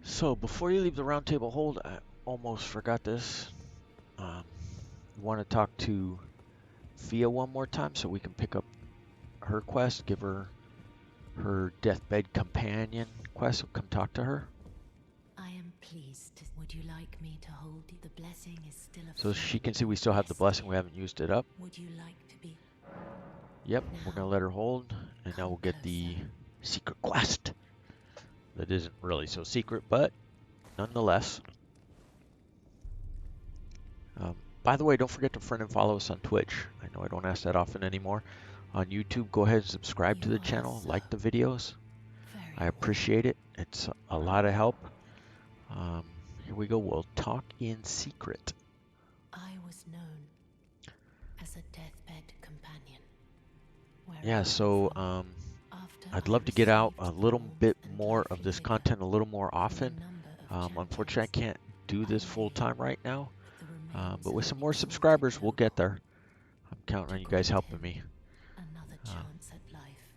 So before you leave the round table hold, I almost forgot this. Um, want to talk to Fia one more time so we can pick up her quest, give her her deathbed companion quest. So come talk to her. I am pleased. Would you like me to hold you? The blessing is still a So she flame. can see we still have the Yes, blessing. We dear. haven't used it up. Would you like to be? Yep, we're Now, going to let her hold. And now come we'll get closer. the secret quest. That isn't really so secret, but nonetheless. By the way, don't forget to friend and follow us on Twitch. I know I don't ask that often anymore. On YouTube, go ahead and subscribe You to the are channel, so like the videos. I very welcome. appreciate it. It's a lot of help. Here we go. We'll talk in secret. I was known as a deathbed companion Yeah, wherever I so followed. After I'd I love to get out received a the little bit warmth and more of lively this vigor content a little more from often. a number of Unfortunately, I champions, can't do I this full lay time right now. with the remains But of with an some more exalted subscribers, we'll get noble there. I'm counting to on you guys grant helping him me. another Um, chance at life.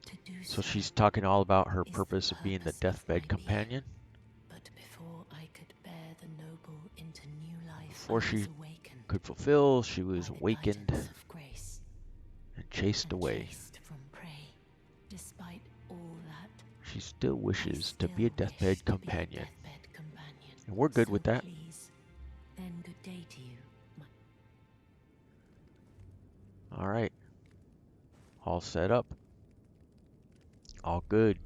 To do so so she's talking all about her is the purpose of being the purpose of my deathbed being. companion. But before I could bear the noble into new life, I Before she was awakened could fulfill, she by was the awakened guidance of grace and chased and away. chased from prey. Despite all that, She still I wishes to be a still wish deathbed to be a companion. deathbed companion. And we're good So with that. please, then good day to you. All right. All set up. All good.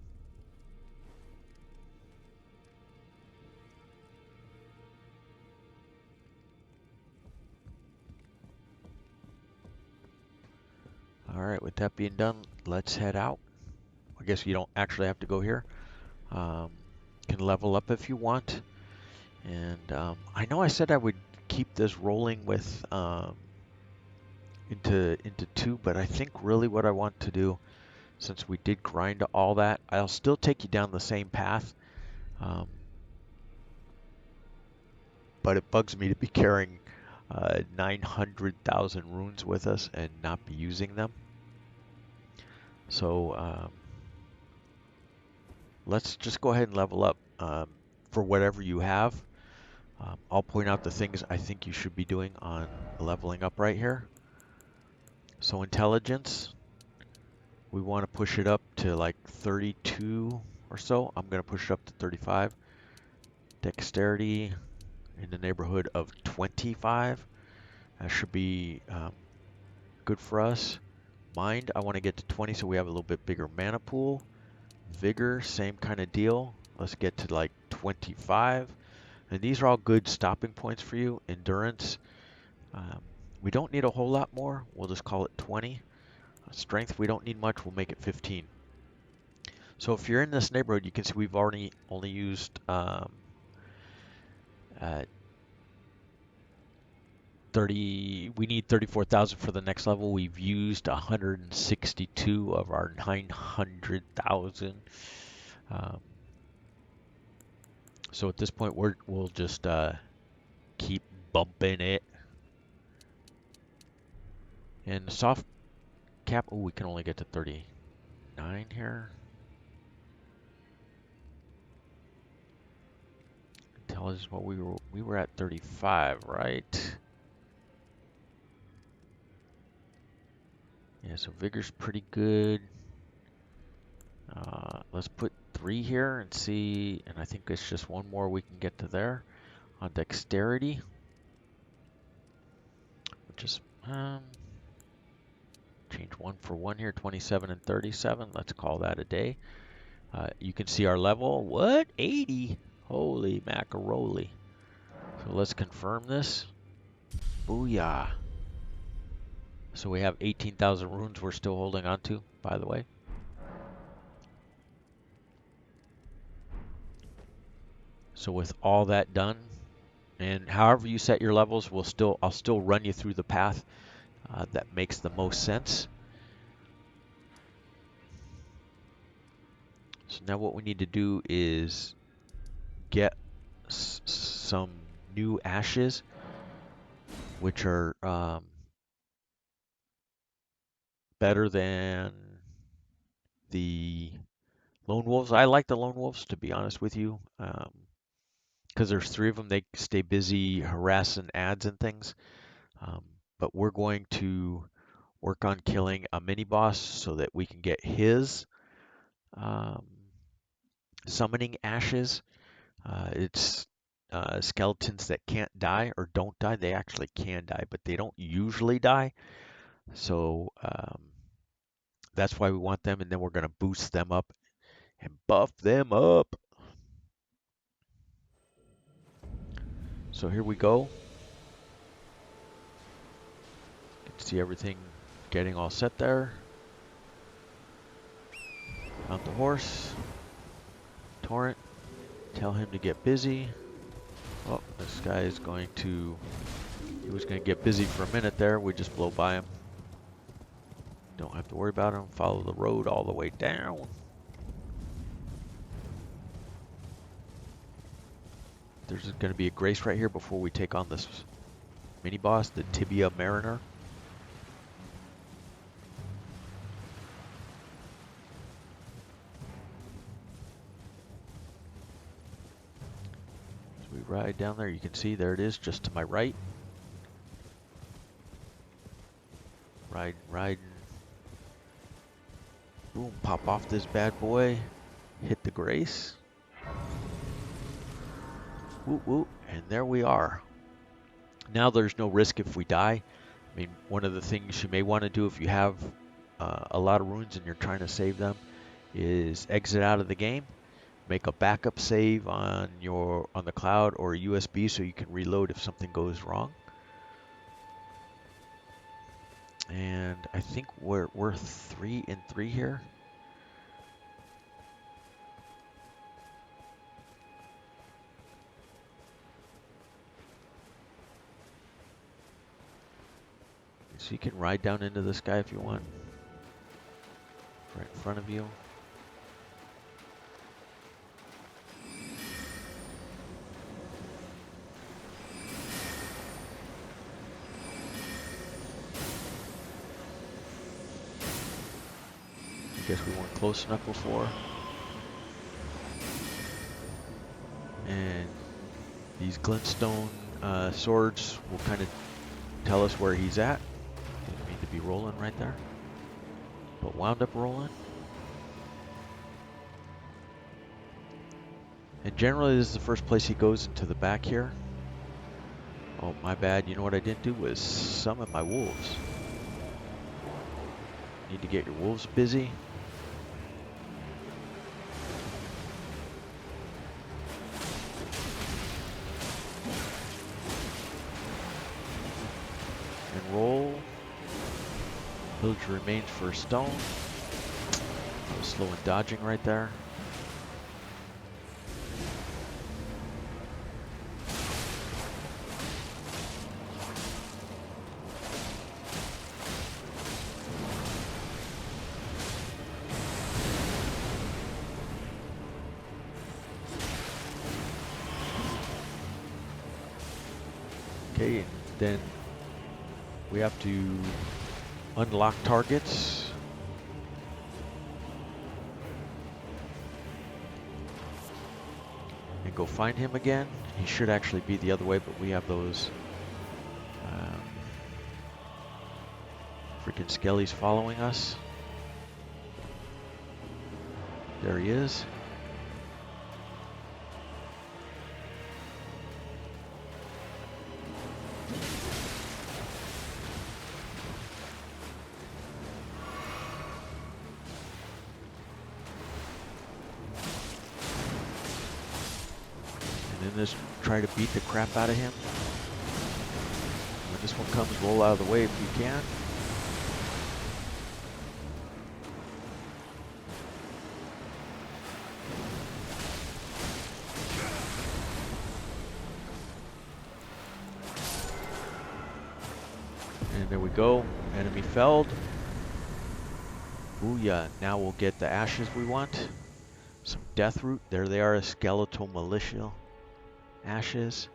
All right. With that being done, let's head out. I guess you don't actually have to go here. Um, can level up if you want. And I know I said I would keep this rolling with into two, but I think really what I want to do, since we did grind all that, I'll still take you down the same path. Um, but it bugs me to be carrying 900,000 runes with us and not be using them. So let's just go ahead and level up for whatever you have. I'll point out the things I think you should be doing on leveling up right here. So intelligence, we want to push it up to like 32 or so. I'm going to push it up to 35. Dexterity in the neighborhood of 25. That should be good for us. Mind, I want to get to 20 so we have a little bit bigger mana pool. Vigor, same kind of deal. Let's get to like 25. And these are all good stopping points for you. Endurance, we don't need a whole lot more. We'll just call it 20. Strength, we don't need much. We'll make it 15. So if you're in this neighborhood, you can see we've already only used uh, 30. We need 34,000 for the next level. We've used 162 of our 900,000. Um, so at this point, we'll just keep bumping it. And soft cap. Oh, we can only get to 39 here. Intelligence. What we were at 35, right? Yeah, so vigor's pretty good. Let's put 3 here and see, and I think it's just one more we can get to there. On dexterity, which is, change 1 for 1 here, 27 and 37. Let's call that a day. You can see our level. What? 80? Holy macaroni. So let's confirm this. Booyah. So we have 18,000 runes we're still holding on to, by the way. So with all that done, and however you set your levels, I'll still run you through the path that makes the most sense. So now what we need to do is get some new ashes, which are better than the Lone wolves. I like the lone wolves, to be honest with you, because there's three of them. They stay busy harassing ads and things. Um, but we're going to work on killing a mini boss so that we can get his um, summoning ashes. It's skeletons that can't die or don't die. They actually can die, but they don't usually die. So that's why we want them, and then we're going to boost them up and buff them up. So here we go. You can see everything getting all set there. Mount the horse. Torrent. Tell him to get busy. Oh, this guy is going to... He was going to get busy for a minute there. We just blow by him. Don't have to worry about him. Follow the road all the way down. There's going to be a grace right here before we take on this mini boss, the Tibia Mariner. As we ride down there, you can see there it is just to my right. Riding. Boom, pop off this bad boy. Hit the grace. Whoop, whoop, and there we are. Now there's no risk if we die. I mean, one of the things you may want to do if you have a lot of runes and you're trying to save them is exit out of the game, make a backup save on the cloud or a USB so you can reload if something goes wrong. And I think we're 3-3 here. So you can ride down into this guy if you want. Right in front of you. I guess we weren't close enough before. And these glintstone swords will kind of tell us where he's at. Didn't mean to be rolling right there, but wound up rolling. And generally this is the first place he goes, into the back here. Oh, my bad. You know what I didn't do was summon my wolves. Need to get your wolves busy. And roll. Villager remains for a stone. I was slow and dodging right there. Okay, and then we have to unlock targets. And go find him again. He should actually be the other way, but we have those freaking skellies following us. There he is. And then just try to beat the crap out of him. When this one comes, roll out of the way if you can. And there we go. Enemy felled. Booyah. Now we'll get the ashes we want. Some death root. There they are, skeletal militia ashes.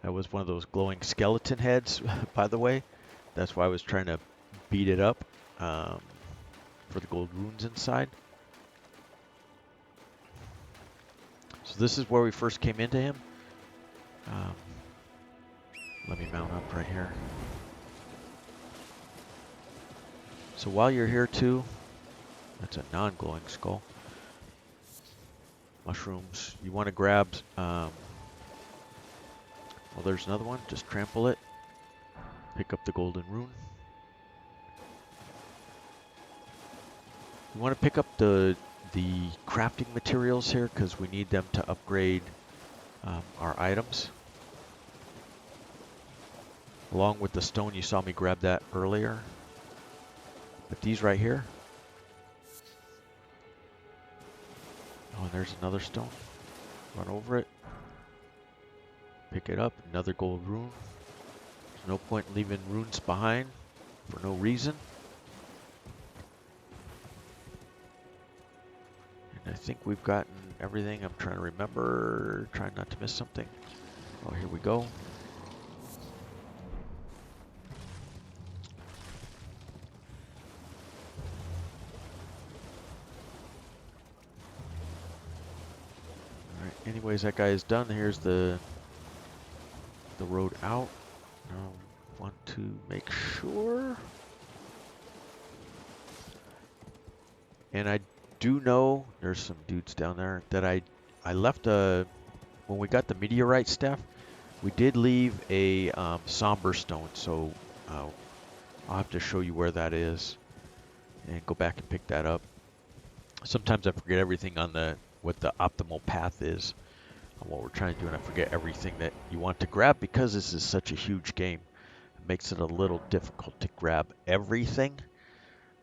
That was one of those glowing skeleton heads, by the way. That's why I was trying to beat it up for the gold runes inside. So this is where we first came into him. Let me mount up right here. So while you're here too, that's a non-glowing skull. Mushrooms. You want to grab, well, there's another one. Just trample it. Pick up the golden rune. You want to pick up the crafting materials here because we need them to upgrade our items. Along with the stone, you saw me grab that earlier. But these right here. Oh, and there's another stone. Run over it. Pick it up. Another gold rune. There's no point in leaving runes behind for no reason. And I think we've gotten everything. I'm trying to remember. Trying not to miss something. Oh, here we go. Anyways, that guy is done. Here's the road out. Now, want to make sure. And I do know there's some dudes down there that I left when we got the meteorite stuff. We did leave a somber stone, so I'll have to show you where that is and go back and pick that up. Sometimes I forget everything on what the optimal path is on what we're trying to do, and I forget everything that you want to grab because this is such a huge game. It makes it a little difficult to grab everything.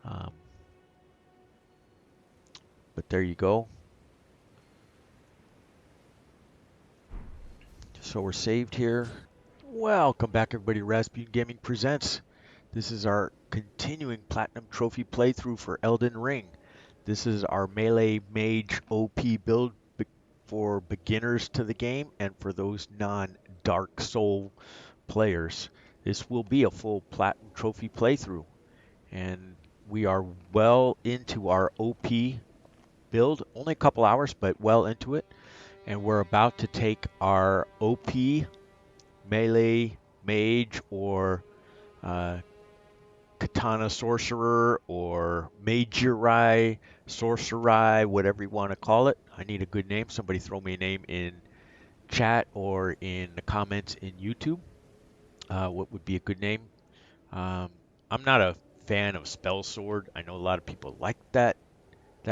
But there you go. So we're saved here. Welcome back, everybody. Rasputin Gaming presents. This is our continuing Platinum Trophy playthrough for Elden Ring. This is our Melee-Mage OP build for beginners to the game and for those non-Dark Soul players. This will be a full Platinum Trophy playthrough. And we are well into our OP build. Only a couple hours, but well into it. And we're about to take our OP Melee Mage or Katana Sorcerer or Magerai Sorcery, whatever you want to call it. I need a good name. Somebody throw me a name in chat or in the comments in YouTube. What would be a good name? I'm not a fan of Spell Sword. I know a lot of people like that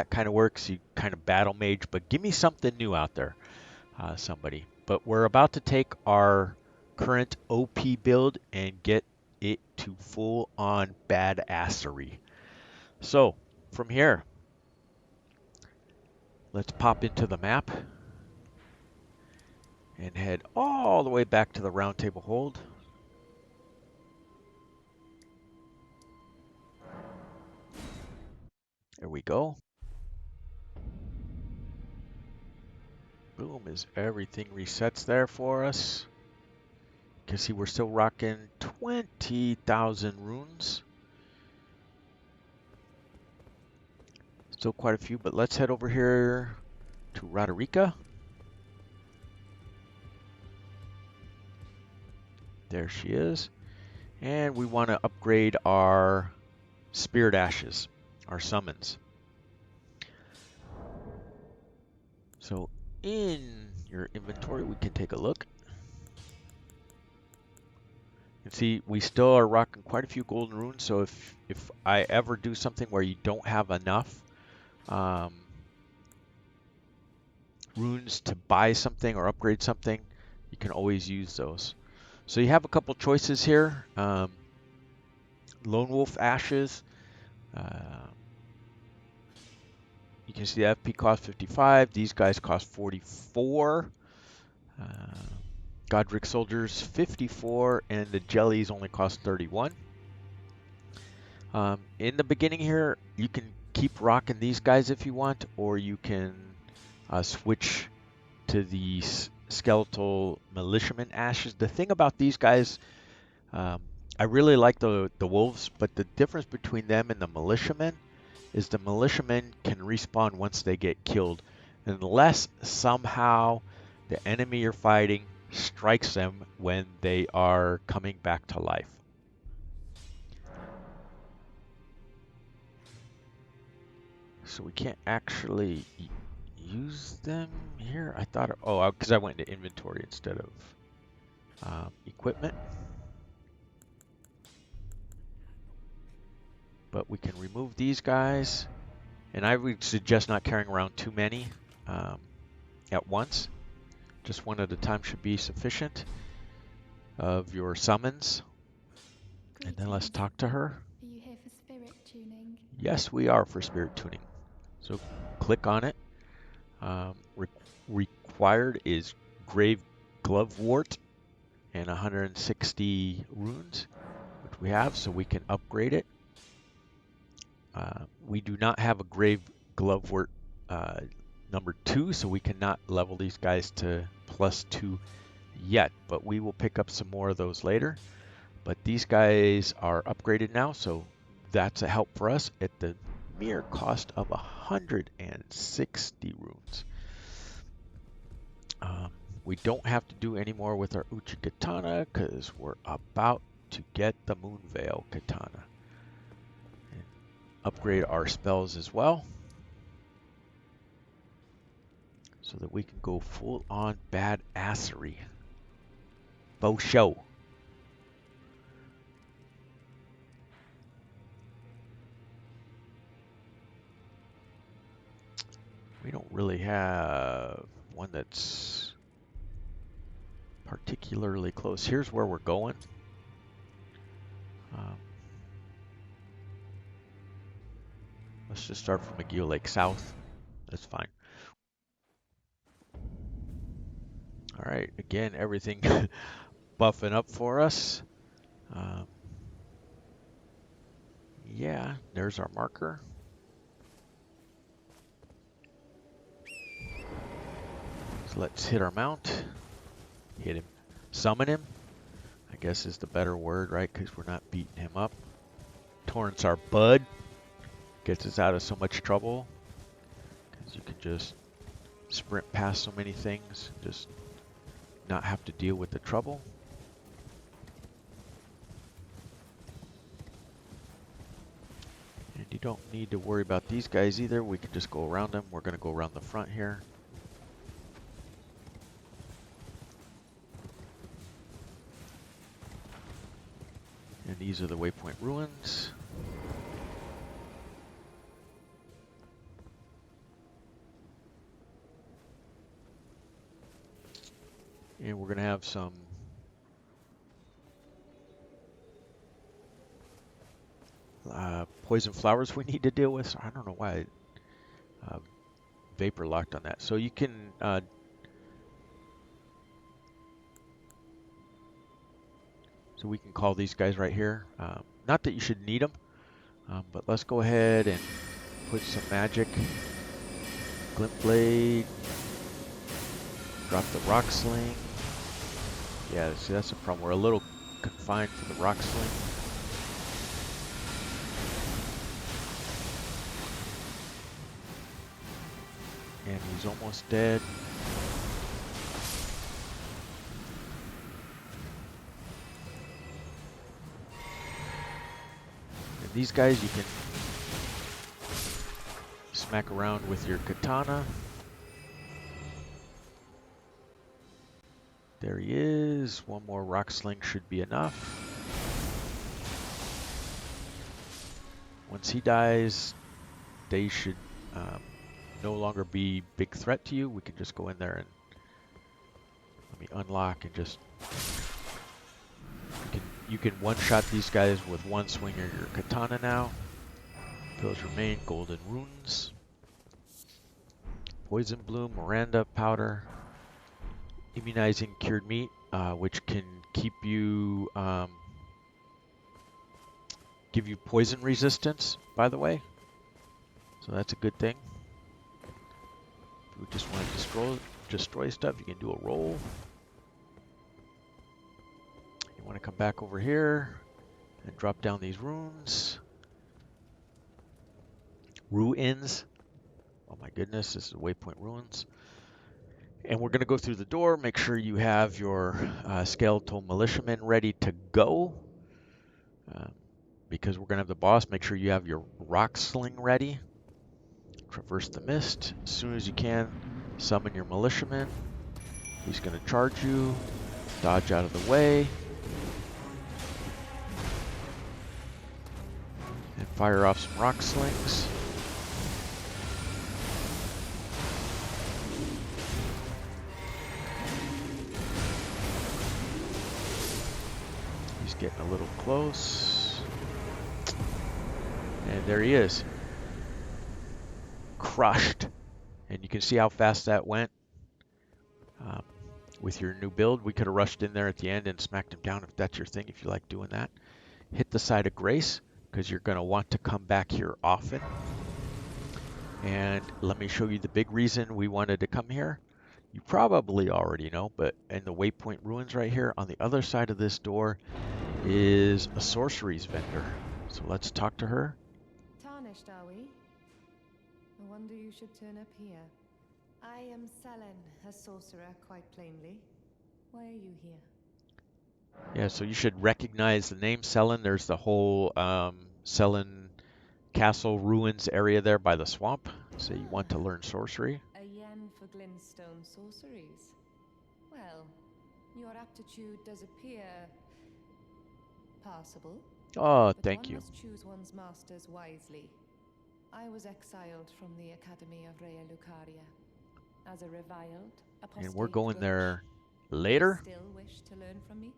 kind of works. You kind of battle mage, but give me something new out there, somebody. But we're about to take our current OP build and get it to full on badassery. So from here, let's pop into the map and head all the way back to the round table hold. There we go. Boom, as everything resets there for us. You can see we're still rocking 20,000 runes. Still quite a few, but let's head over here to Roderica. There she is. And we want to upgrade our Spirit Ashes, our summons. So in your inventory, we can take a look. You can see we still are rocking quite a few golden runes, so if I ever do something where you don't have enough runes to buy something or upgrade something, you can always use those. So you have a couple choices here. Lone Wolf Ashes. You can see the FP cost 55. These guys cost 44. Godric Soldiers 54, and the jellies only cost 31. In the beginning here, you can keep rocking these guys if you want, or you can switch to the skeletal militiaman ashes. The thing about these guys, um, I really like the wolves, but the difference between them and the militiamen is the militiamen can respawn once they get killed, unless somehow the enemy you're fighting strikes them when they are coming back to life. So we can't actually use them here. I thought, oh, because I went into inventory instead of equipment. But we can remove these guys. And I would suggest not carrying around too many at once. Just one at a time should be sufficient of your summons. And then let's talk to her. Are you here for spirit tuning? Yes, we are for spirit tuning. So click on it. Required is Grave Glovewort and 160 runes, which we have, so we can upgrade it. We do not have a Grave Glovewort number 2, so we cannot level these guys to +2 yet, but we will pick up some more of those later. But these guys are upgraded now, so that's a help for us at the mere cost of 160 runes. We don't have to do any more with our Uchi Katana because we're about to get the Moonveil Katana. And upgrade our spells as well, so that we can go full on badassery. Bo show. We don't really have one that's particularly close. Here's where we're going. Let's just start from McGill Lake South. That's fine. All right, again, everything buffing up for us. Yeah, there's our marker. So let's hit our mount. Hit him. Summon him, I guess is the better word, right? Because we're not beating him up. Torrent's our bud. Gets us out of so much trouble. Because you can just sprint past so many things. Just not have to deal with the trouble. And you don't need to worry about these guys either. We can just go around them. We're going to go around the front here. And these are the Waypoint ruins. And we're going to have some poison flowers we need to deal with. So I don't know why I vapor locked on that. So you can so we can call these guys right here. Not that you should need them, but let's go ahead and put some magic. Glint Blade. Drop the Rock Sling. Yeah, see, that's the problem. We're a little confined for the Rock Sling. And he's almost dead. And these guys you can smack around with your katana. There he is. One more rock sling should be enough. Once he dies, they should no longer be big threat to you. We can just go in there and let me unlock and just you can one-shot these guys with one swing of your katana now. Pills remain, golden runes, poison bloom, Miranda powder, immunizing cured meat, which can keep you give you poison resistance, by the way. So that's a good thing. We just want to destroy stuff, you can do a roll. You want to come back over here and drop down these runes. Ruins. Oh my goodness, this is Waypoint Ruins. And we're going to go through the door, make sure you have your skeletal militiamen ready to go. Because we're going to have the boss, make sure you have your rock sling ready. Traverse the mist. As soon as you can, summon your militiaman. He's going to charge you. Dodge out of the way. And fire off some rock slings. He's getting a little close. And there he is. Crushed. And you can see how fast that went. With your new build, we could have rushed in there at the end and smacked him down if that's your thing, if you like doing that. Hit the side of grace, because you're going to want to come back here often. And let me show you the big reason we wanted to come here. You probably already know, but in the Waypoint Ruins right here, on the other side of this door is a sorceries vendor. So let's talk to her. Tarnished, are we? I wonder you should turn up here. I am Sellia, a sorcerer, quite plainly. Why are you here? Yeah, so you should recognize the name Sellia. There's the whole Sellia Castle ruins area there by the swamp. So you want to learn sorcery. A yen for glintstone sorceries. Well, your aptitude does appear passable. Oh, But thank one you. must choose one's masters wisely. I was exiled from the Academy of Rea Lucaria as a reviled apostate. And we're going witch. there Do you later. still wish to learn from me?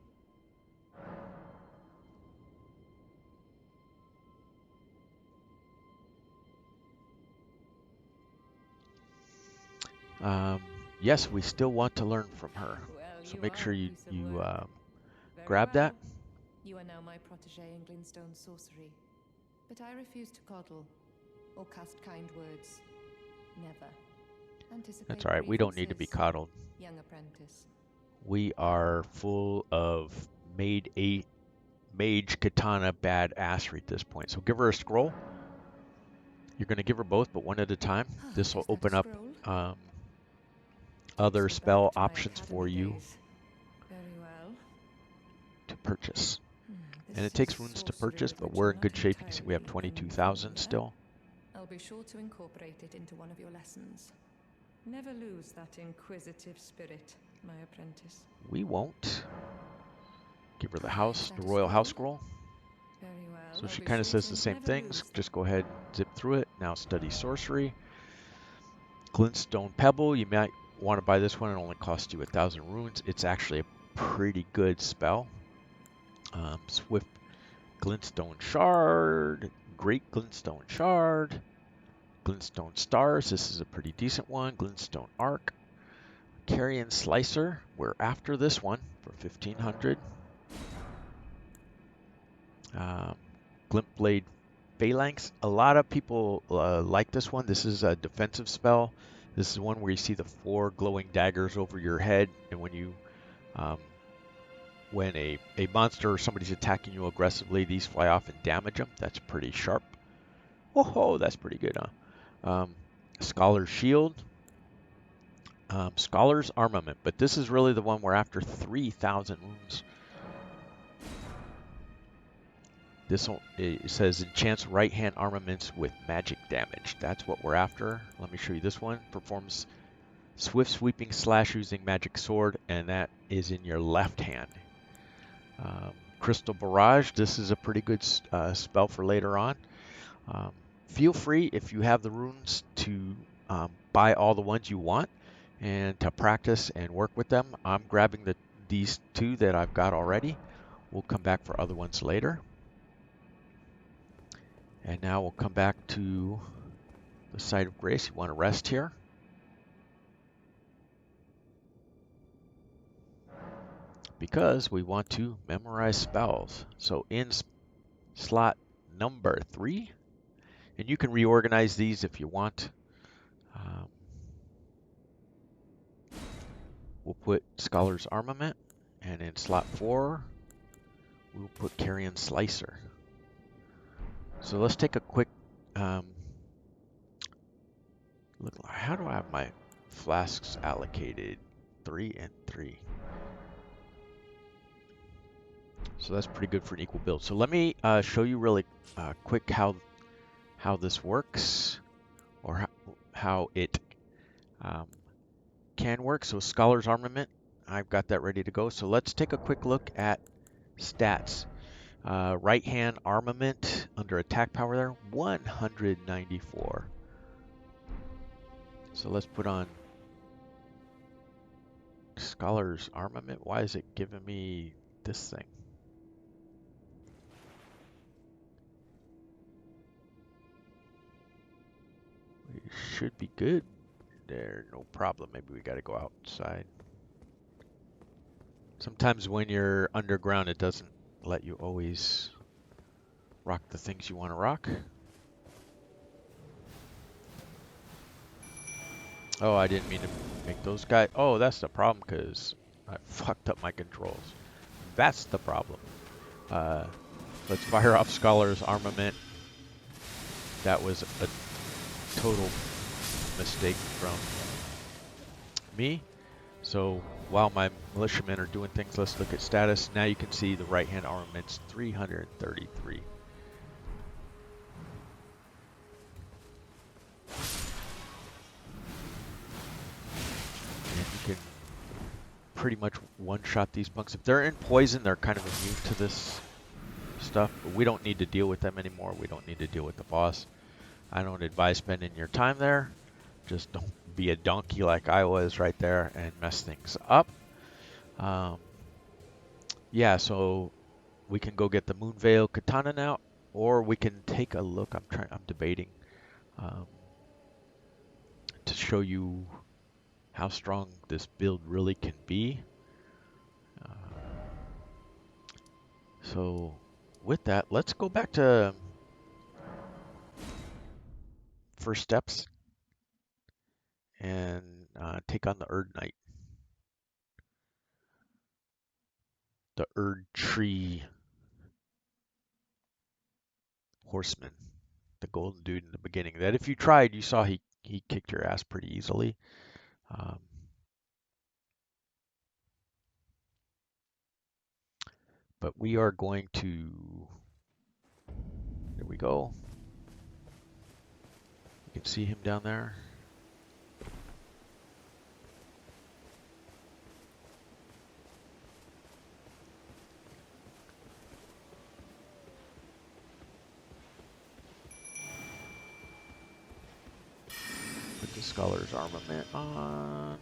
Yes, we still want to learn from her. Well, So you make are sure a you, piece of work. Very grab well. that. You are now my protege in glintstone sorcery. But I refuse to coddle or cast kind words. Never. Anticipate That's all right. We don't need to be grievances, coddled. young apprentice. We are full of mage katana badassery at this point. So give her a scroll. You're going to give her both, but one at a time. This will Is that a open up scroll? other Takes me spell back to my options for academy you days. Very well. to purchase. This And it is takes runes to sorcery purchase, with but which we're I'm in not good shape. You can see we have entirely 22,000 unfamiliar. still. I'll be sure to incorporate it into one of your lessons. Never lose that inquisitive spirit, my apprentice. We won't. Give her the Is that a royal house scroll? scroll. Very well. So I'll she be kind of sure says to the same never things. lose Just that. go ahead and zip through it. Now study sorcery. Glintstone Pebble. You might want to buy this one. It only costs you 1,000 runes. It's actually a pretty good spell. Swift Glintstone Shard. Great Glintstone Shard. Glintstone Stars. This is a pretty decent one. Glintstone Arc. Carrion Slicer. We're after this one for 1,500. Glintblade Phalanx. A lot of people like this one. This is a defensive spell. This is one where you see the 4 glowing daggers over your head, and when a monster or somebody's attacking you aggressively, these fly off and damage them. That's pretty sharp. Oh, that's pretty good, huh? Scholar's Shield. Scholar's Armament, but this is really the one we're after. 3,000 runes. This one, it says enchants right hand armaments with magic damage. That's what we're after. Let me show you this one. Performs swift sweeping slash using magic sword, and that is in your left hand. Crystal Barrage. This is a pretty good spell for later on. Feel free, if you have the runes, to buy all the ones you want and to practice and work with them. I'm grabbing these 2 that I've got already. We'll come back for other ones later. And now we'll come back to the site of grace. You want to rest here. Because we want to memorize spells. So in slot number 3, and you can reorganize these if you want. put Scholar's Armament, and in slot 4, we'll put Carrion Slicer. So let's take a quick look. How do I have my flasks allocated? 3 and 3. So that's pretty good for an equal build. So let me show you really quick how this works, or how it can work. So Scholar's Armament, I've got that ready to go. So let's take a quick look at stats. Right hand armament under attack power there, 194. So let's put on Scholar's Armament. Why is it giving me this thing? We should be good there, no problem. Maybe we got to go outside. Sometimes when you're underground, it doesn't let you always rock the things you want to rock. Oh, I didn't mean to make those guys. Oh, that's the problem, because I fucked up my controls. That's the problem. Let's fire off Scholar's Armament. That was a total mistake from me. So while my militiamen are doing things, let's look at status. Now you can see the right hand armament's 333. And you can pretty much one-shot these bunks. If they're in poison, they're kind of immune to this stuff, but we don't need to deal with them anymore. We don't need to deal with the boss. I don't advise spending your time there. Just don't be a donkey like I was right there and mess things up. Yeah, so we can go get the Moonveil Katana now, or we can take a look. I'm debating to show you how strong this build really can be. So with that, let's go back to first steps and take on the Erd Knight. The Erd Tree Horseman. The golden dude in the beginning. That if you tried, you saw he kicked your ass pretty easily. But we are going to, there we go. You can see him down there. Put the Scholar's Armament on.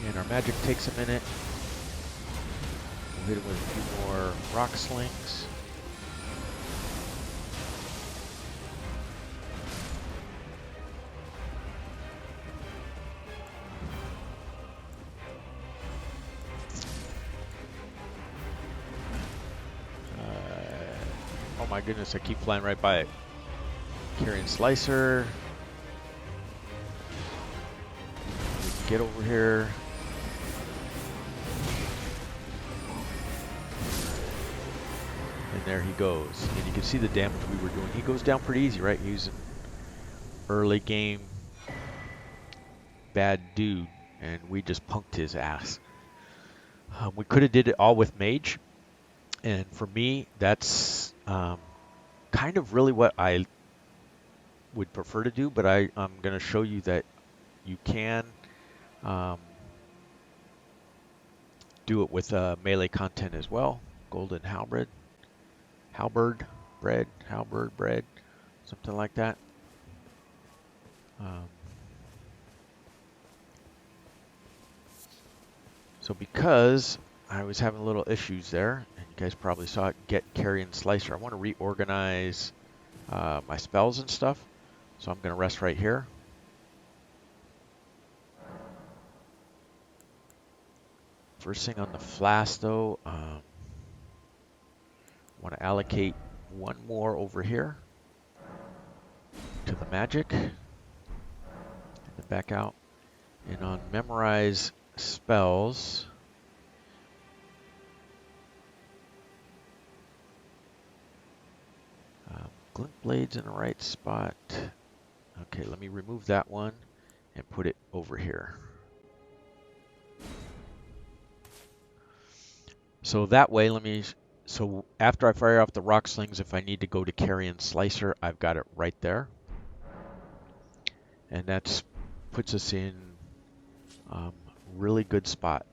And our magic takes a minute. We'll hit it with a few more rock slings. Oh my goodness, I keep flying right by it. Carrion Slicer. Get over here. And there he goes. And you can see the damage we were doing. He goes down pretty easy, right? He's an early game bad dude, and we just punked his ass. We could have did it all with Mage, and for me, that's kind of really what I would prefer to do, but I'm going to show you that you can do it with melee content as well. Golden halberd, bread, something like that. So because I was having little issues there, and you guys probably saw it, get Carrion Slicer. I want to reorganize my spells and stuff. So I'm going to rest right here. First thing on the flask, though, want to allocate one more over here to the magic, and then back out. And on memorize spells, glint blades in the right spot. Okay, let me remove that one and put it over here. So that way, so after I fire off the rock slings, if I need to go to Carrion Slicer, I've got it right there. And that puts us in really good spot.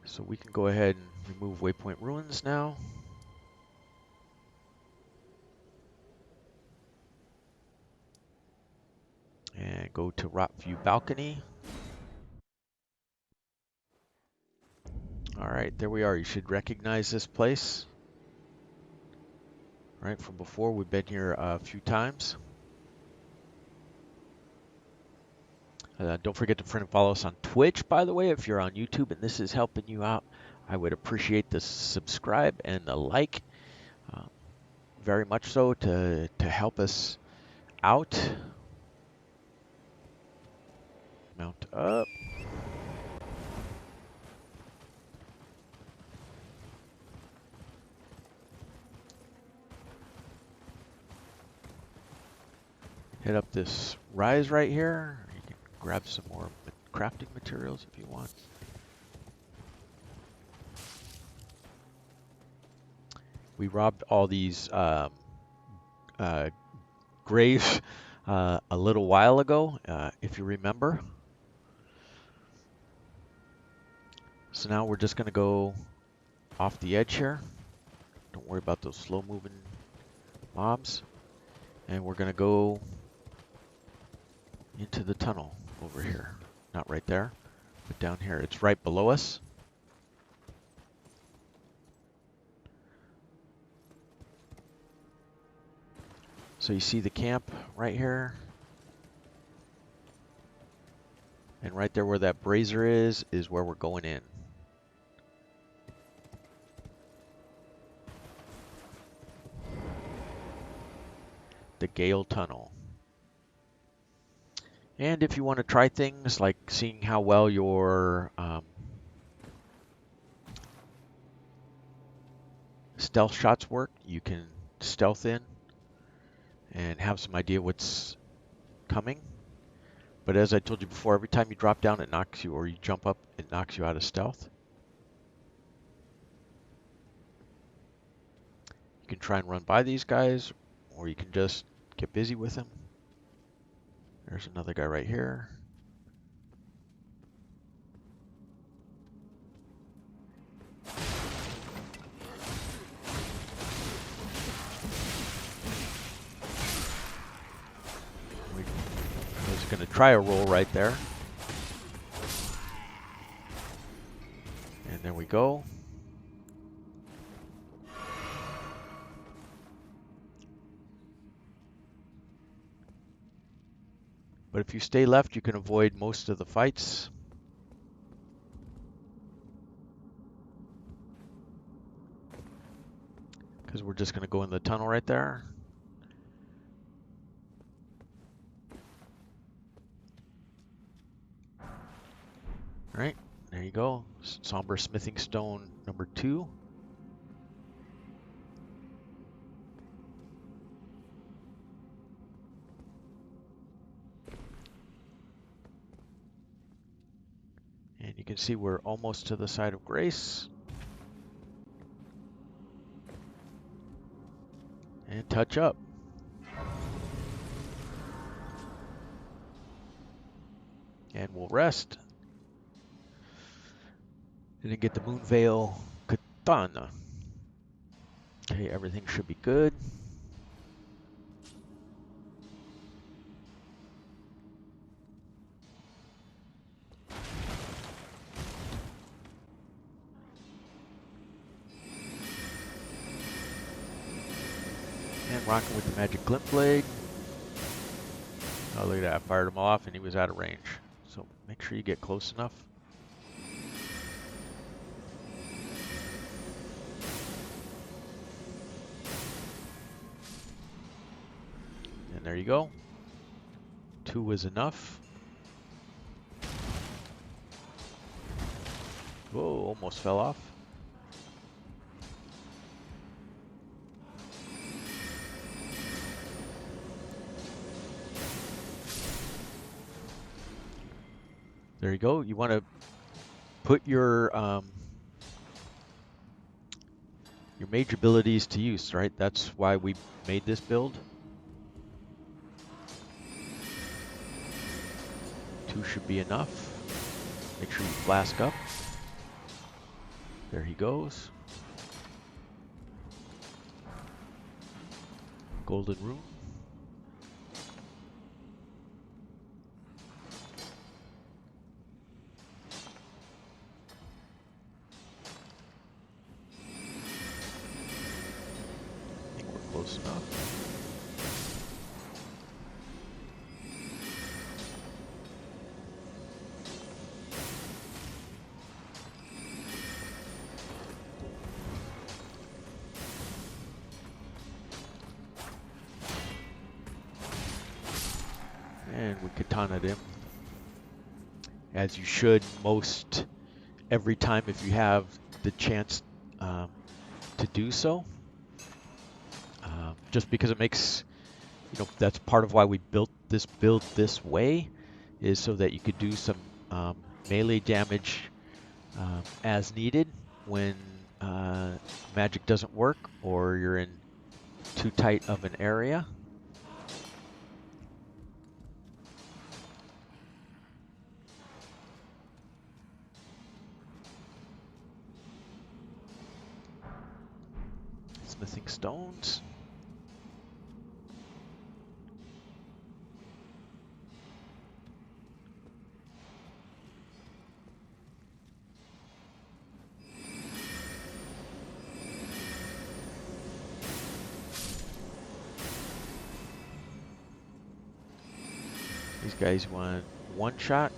So we can go ahead and remove Waypoint Ruins now. And go to Rot View Balcony. All right, there we are. You should recognize this place. Right, from before, we've been here a few times. Don't forget to friend and follow us on Twitch, by the way, if you're on YouTube and this is helping you out. I would appreciate the subscribe and the like, very much so, to help us out. Mount up. Hit up this rise right here. You can grab some more crafting materials if you want. We robbed all these graves a little while ago, if you remember. So now we're just going to go off the edge here. Don't worry about those slow moving mobs. And we're going to go into the tunnel over here. Not right there, but down here. It's right below us. So you see the camp right here. And right there where that brazier is where we're going in. The Gale Tunnel. And if you want to try things like seeing how well your stealth shots work, you can stealth in and have some idea what's coming. But as I told you before, every time you drop down, it knocks you, or you jump up, it knocks you out of stealth. You can try and run by these guys, or you can just get busy with them. There's another guy right here. I was going to try a roll right there. And there we go. But if you stay left, you can avoid most of the fights. Because we're just going to go in the tunnel right there. All right, there you go. Somber Smithing Stone number 2. And you can see we're almost to the side of Grace. And touch up. And we'll rest. And then get the MOONVEIL Katana. Okay, everything should be good. And rocking with the magic glint blade. Oh, look at that. I fired him off and he was out of range. So make sure you get close enough. And there you go. 2 was enough. Whoa, almost fell off. There you go. You want to put your mage abilities to use, right? That's why we made this build. 2 should be enough. Make sure you flask up. There he goes. Golden rune. I think we're close enough. And we katana'd him. As you should most every time if you have the chance to do so. Just because it makes, that's part of why we built this build this way, is so that you could do some melee damage as needed when magic doesn't work or you're in too tight of an area. Smithing stones. These guys want one shot.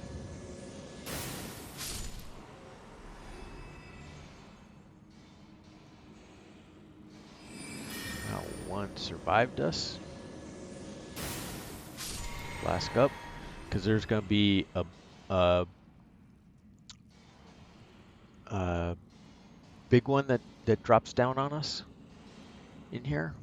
Now one survived us. Flask up, because there's going to be a big one that drops down on us in here.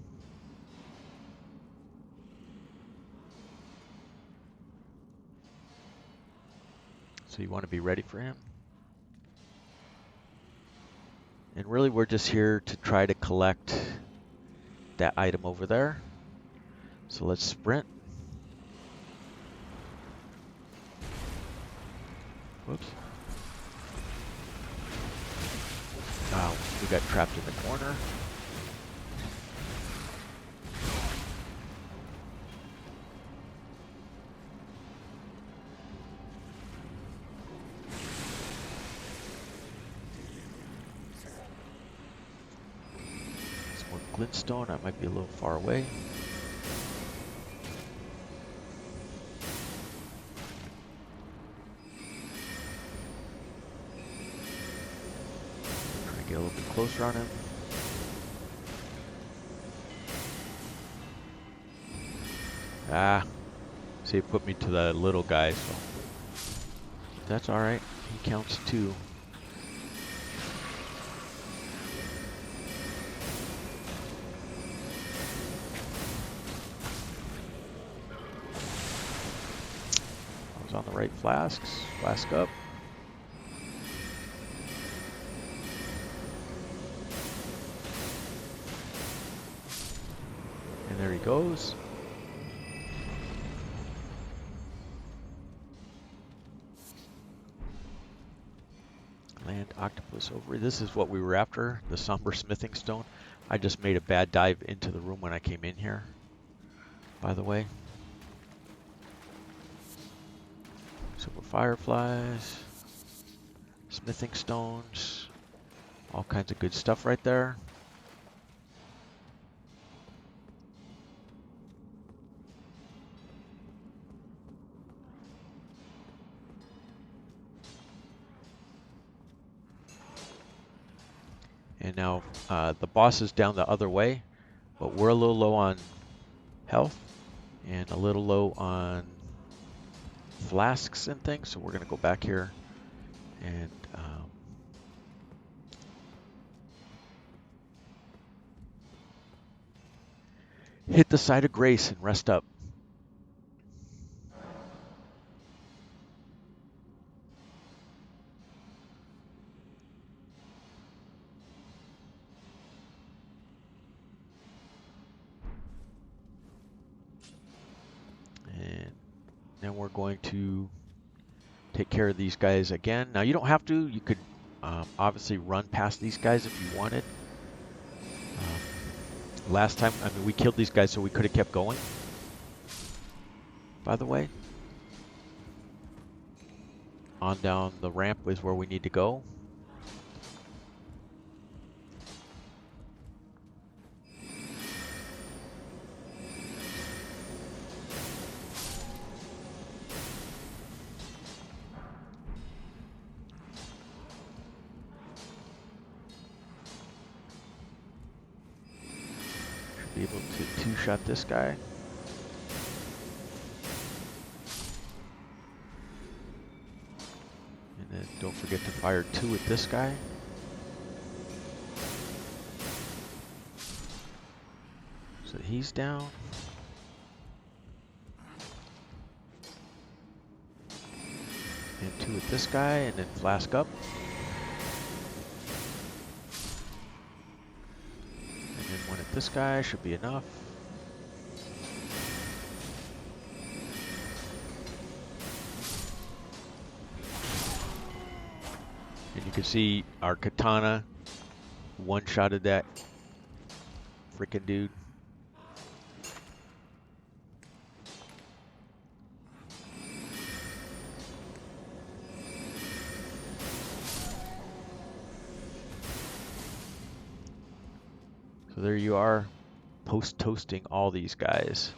So you want to be ready for him. And really we're just here to try to collect that item over there. So let's sprint. Whoops. Oh, we got trapped in the corner. Some more glintstone. I might be a little far away. Get a little bit closer on him. Ah, see, it put me to the little guy, so that's all right. He counts too. I was on the right flasks. Flask up. There he goes. Land octopus over. This is what we were after, the somber smithing stone. I just made a bad dive into the room when I came in here, by the way. Silver fireflies, smithing stones, all kinds of good stuff right there. And now the boss is down the other way, but we're a little low on health and a little low on flasks and things. So we're going to go back here and hit the site of grace and rest up. And then we're going to take care of these guys again. Now you don't have to. You could obviously run past these guys if you wanted. Last time, I mean, we killed these guys so we could have kept going. By the way, on down the ramp is where we need to go. Should be able to two-shot this guy. And then don't forget to fire 2 at this guy. So he's down. And 2 at this guy, and then flask up. And then 1 at this guy should be enough. And you can see our katana one-shotted that freaking dude. So there you are, post-toasting all these guys.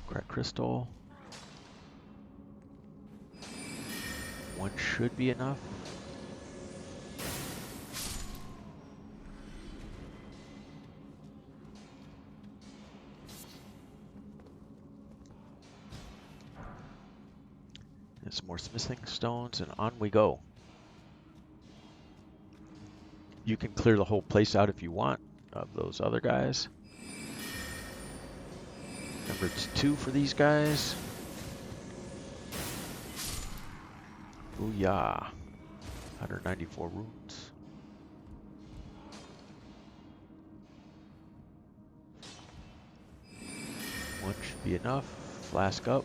Crack crystal. 1 should be enough. And some more smithing stones, and on we go. You can clear the whole place out if you want of those other guys. Remember, it's 2 for these guys. Booyah. 194 runes. One should be enough. Flask up.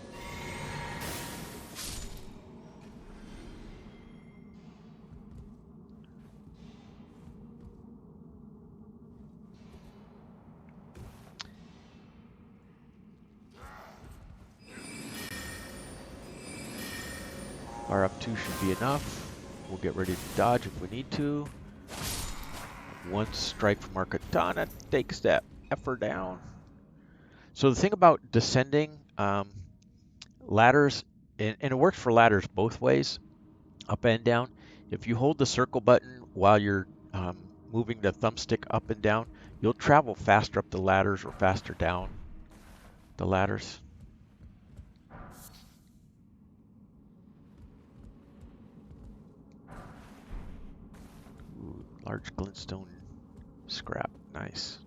Fire up 2 should be enough. We'll get ready to dodge if we need to. 1 strike from our katana takes that effort down. So the thing about descending ladders, and it works for ladders both ways, up and down. If you hold the circle button while you're moving the thumbstick up and down, you'll travel faster up the ladders or faster down the ladders. Ooh, large glintstone scrap, nice.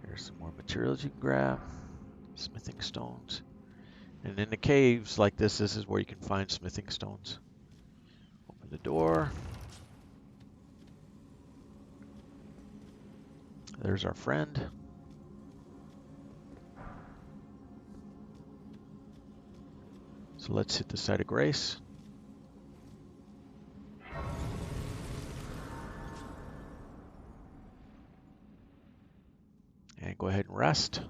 There's some more materials you can grab. Smithing stones. And in the caves like this is where you can find smithing stones. Open the door. There's our friend. So let's hit the site of grace. And go ahead and rest.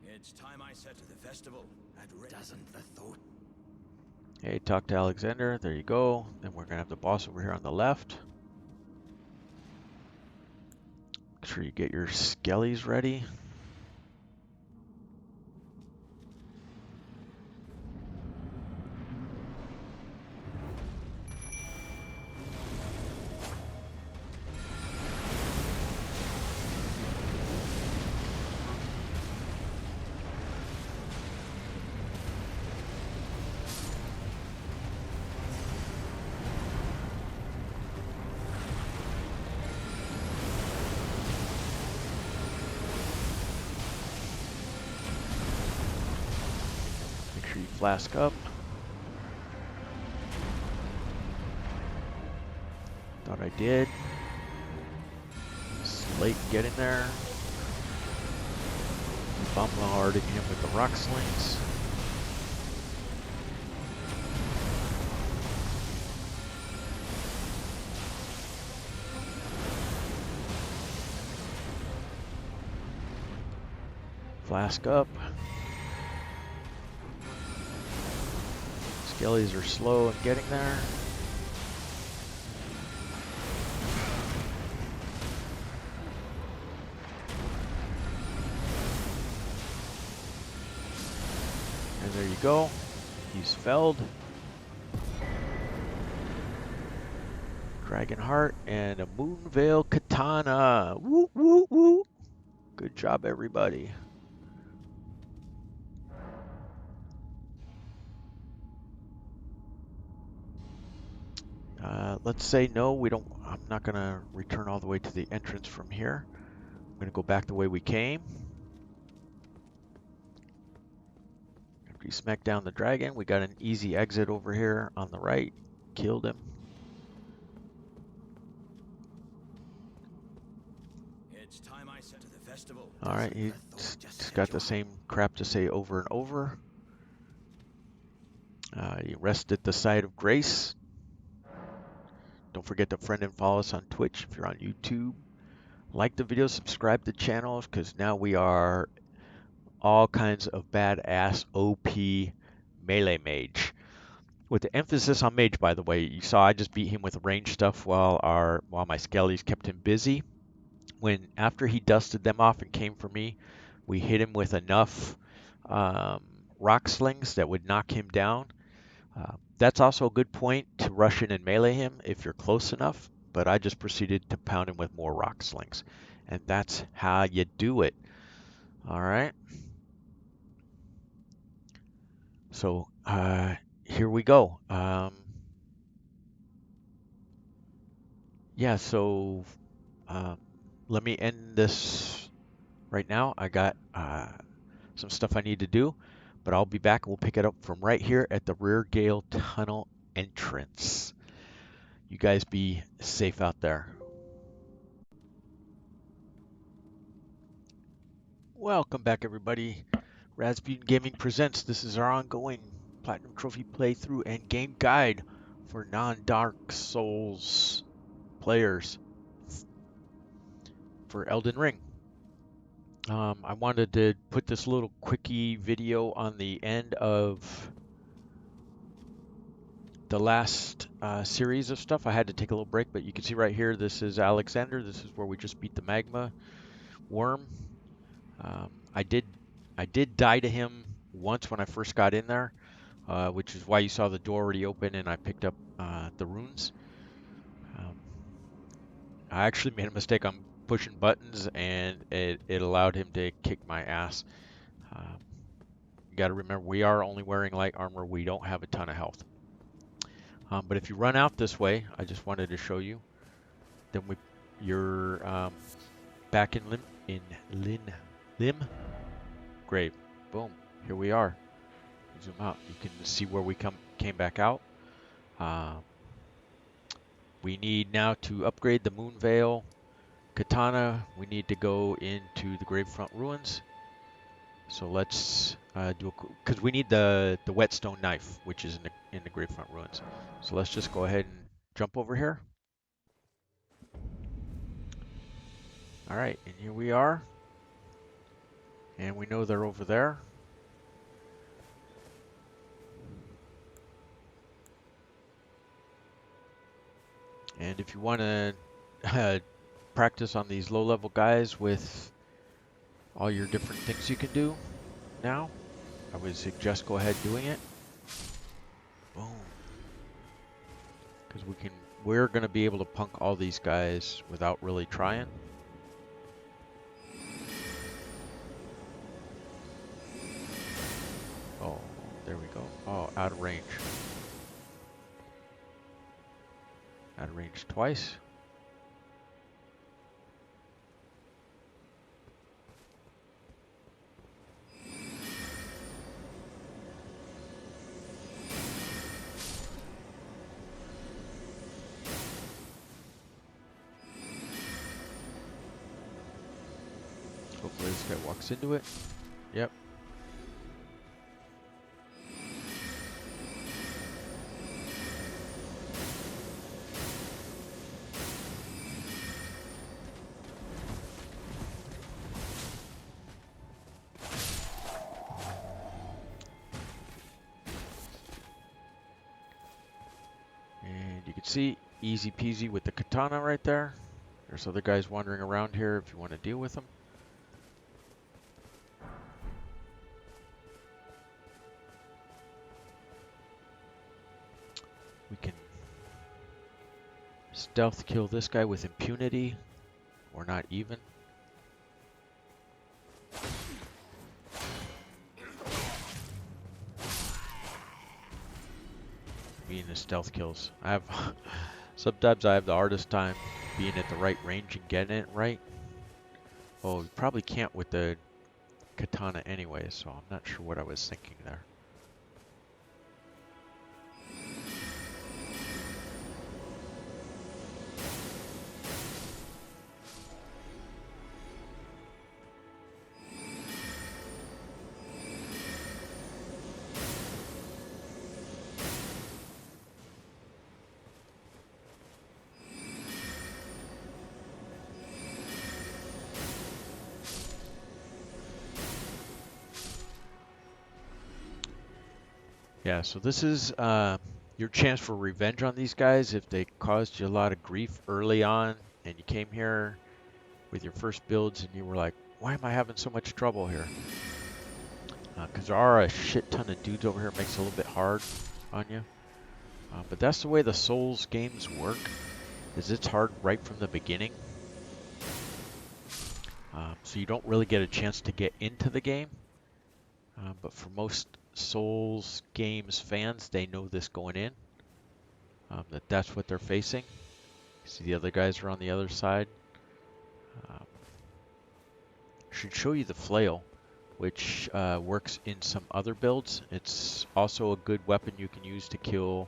It's time I set to the festival. Doesn't the thought? Okay, talk to Alexander. There you go. Then we're gonna have the boss over here on the left. Make sure you get your skellies ready. Make sure you flask up. Thought I did. Slate getting there. Bombarding him with the rock slings. Flask up. Skellies are slow in getting there. And there you go. He's felled. Dragon Heart and a Moonveil Katana. Woo, woo, woo. Good job, everybody. Let's say no, we don't. I'm not going to return all the way to the entrance from here. I'm going to go back the way we came. After you smack down the dragon, we got an easy exit over here on the right. Killed him. It's time I set to the festival. All right, he's got the same crap to say over and over. You rest at the side of grace. Don't forget to friend and follow us on Twitch if you're on YouTube. Like the video, subscribe to the channel, because now we are all kinds of badass OP Melee-Mage. With the emphasis on Mage, by the way. You saw I just beat him with range stuff while my skellies kept him busy. After he dusted them off and came for me, we hit him with enough rock slings that would knock him down. That's also a good point to rush in and melee him if you're close enough, but I just proceeded to pound him with more rock slings. And that's how you do it. All right. So here we go. Yeah, so let me end this right now. I got some stuff I need to do, but I'll be back and we'll pick it up from right here at the Rear Gale Tunnel entrance. You guys be safe out there. Welcome back, everybody. Rasputin Gaming presents. This is our ongoing Platinum Trophy playthrough and game guide for non-Dark Souls players for Elden Ring. I wanted to put this little quickie video on the end of the last series of stuff. I had to take a little break, but you can see right here, this is Alexander. This is where we just beat the Magma Wyrm. I did die to him once when I first got in there, which is why you saw the door already open and I picked up the runes. I actually made a mistake on pushing buttons and it allowed him to kick my ass. You got to remember, we are only wearing light armor. We don't have a ton of health. But if you run out this way, I just wanted to show you. Then you're back in Lim Grave. Boom. Here we are. Zoom out. You can see where we came back out. We need now to upgrade the Moonveil Katana. We need to go into the Gravefront Ruins. So let's do because we need the whetstone knife, which is in the Gravefront Ruins. So let's just go ahead and jump over here. All right, and here we are. And we know they're over there. And if you want to practice on these low-level guys with all your different things you can do now, I would suggest go ahead doing it. Boom. Because we're going to be able to punk all these guys without really trying. Oh, there we go. Oh, out of range. Out of range twice. Hopefully this guy walks into it. Yep. And you can see, easy peasy with the katana right there. There's other guys wandering around here if you want to deal with them. We can stealth kill this guy with impunity, or not even. Being the stealth kills. Sometimes I have the hardest time being at the right range and getting it right. Oh, you probably can't with the katana anyway, so I'm not sure what I was thinking there. Yeah, so this is your chance for revenge on these guys if they caused you a lot of grief early on and you came here with your first builds and you were like, why am I having so much trouble here? Because there are a shit ton of dudes over here. It makes it a little bit hard on you. But that's the way the Souls games work, is it's hard right from the beginning. So you don't really get a chance to get into the game. But for most Souls games fans, they know this going in, that's what they're facing. See the other guys are on the other side. Should show you the flail, which works in some other builds. It's also a good weapon you can use to kill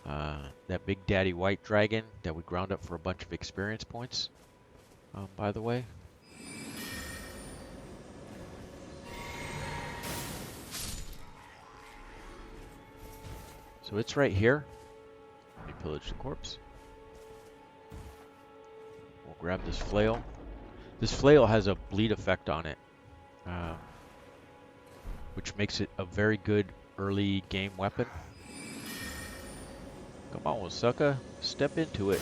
that big daddy white dragon that we ground up for a bunch of experience points, by the way. So it's right here. Let me pillage the corpse. We'll grab this flail. This flail has a bleed effect on it, which makes it a very good early game weapon. Come on, sucker. Step into it.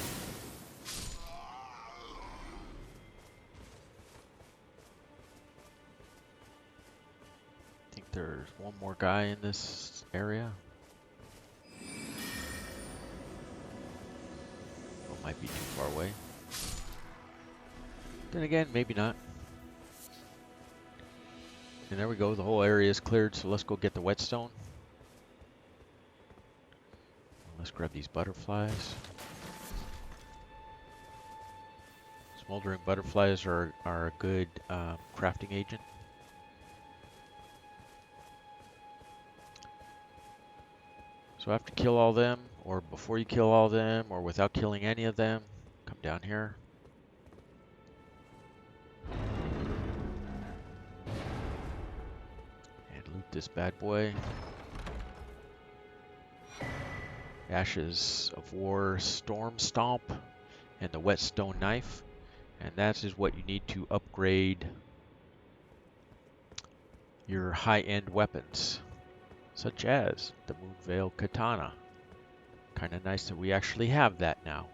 I think there's one more guy in this area. Might be too far away. Then again, maybe not. And there we go, the whole area is cleared, so let's go get the whetstone. Let's grab these butterflies. Smoldering butterflies are a good crafting agent. So after kill all them, or before you kill all them, or without killing any of them, come down here. And loot this bad boy. Ashes of War Storm Stomp and the Whetstone Knife. And that is what you need to upgrade your high-end weapons, such as the MOONVEIL Katana. Kind of nice that we actually have that now.